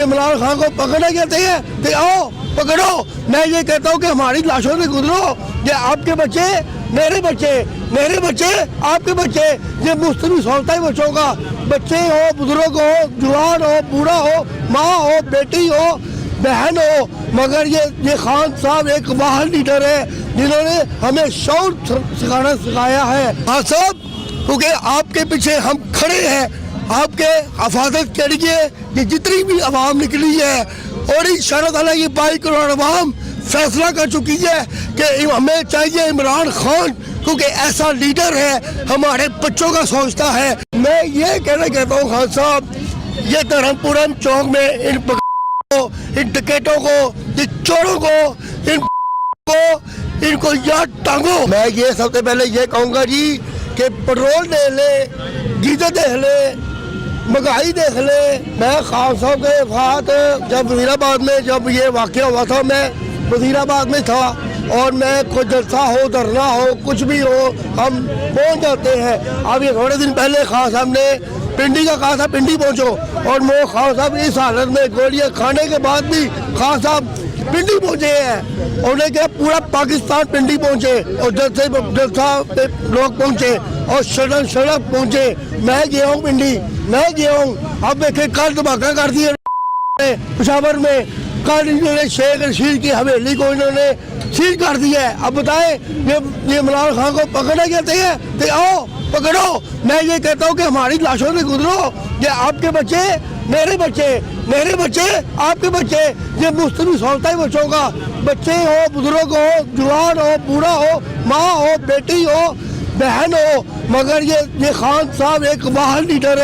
इमरान खान को पकड़ना कहते हैं कि आओ पकड़ो। मैं ये कहता हूँ कि हमारी लाशों से गुजरो। ये आपके बच्चे, मेरे बच्चे, मेरे बच्चे, आपके बच्चे, ये मुस्तवी सहूलत है बच्चों का। बच्चे हो, बुजुर्ग हो, जवान हो, बूढ़ा हो, माँ हो, बेटी हो, बहन हो, मगर ये खान साहब एक महान लीडर है जिन्होंने हमें शौर सिखाया है। हाँ साहब, क्योंकि आपके पीछे हम खड़े हैं, आपके हिफाजत के लिए ये जितनी भी आवाम निकली है और इंशाअल्लाह ये 22 करोड़ आवाम फैसला कर चुकी है कि हमें चाहिए इमरान खान, क्योंकि ऐसा लीडर है, हमारे बच्चों का सोचता है। मैं ये कहना चाहता हूँ खान साहब, ये धर्मपुरम चौक में इन टिकटों को, ये चोरों को, इनको याद टांगो। मैं ये सबसे पहले ये कहूँगा जी कि पेट्रोल देख ले, गीजर देख ले, महंगाई देख ले। मैं खान साहब के साथ जब वजीराबाद में जब ये वाक़या हुआ था, मैं वजीराबाद में था और मैं कोई जलसा हो, धरना हो, कुछ भी हो, हम पहुंच जाते हैं। अब ये थोड़े दिन पहले खान साहब ने पिंडी का कहा था, पिंडी पहुंचो, और वो खान साहब इस हालत में गोलियां खाने के बाद भी खान साहब पिंडी पहुंचे हैं। उन्होंने कहा पूरा पाकिस्तान पिंडी पहुंचे और जलसा पे लोग पहुंचे और सड़क पहुंचे। मैं गया हूँ पिंडी, मैं गया हूँ। अब देखे कल धमाका कर दिया पेशावर में, कल इन्होंने शेख रशीद की हवेली को इन्होंने सील कर दिया है। अब बताएं ये इमरान खान को पकड़ना कहते हैं कि आओ पकड़ो। मैं ये कहता हूँ कि हमारी लाशों से गुजरो। ये आपके बच्चे, मेरे बच्चे, मेरे बच्चे, आपके बच्चे, ये मुस्तवी सहूलत है बच्चों का। बच्चे हो, बुजुर्ग हो, जवान हो, बूढ़ा हो, माँ हो, बेटी हो, बहन हो, मगर ये खान साहब एक महान लीडर है।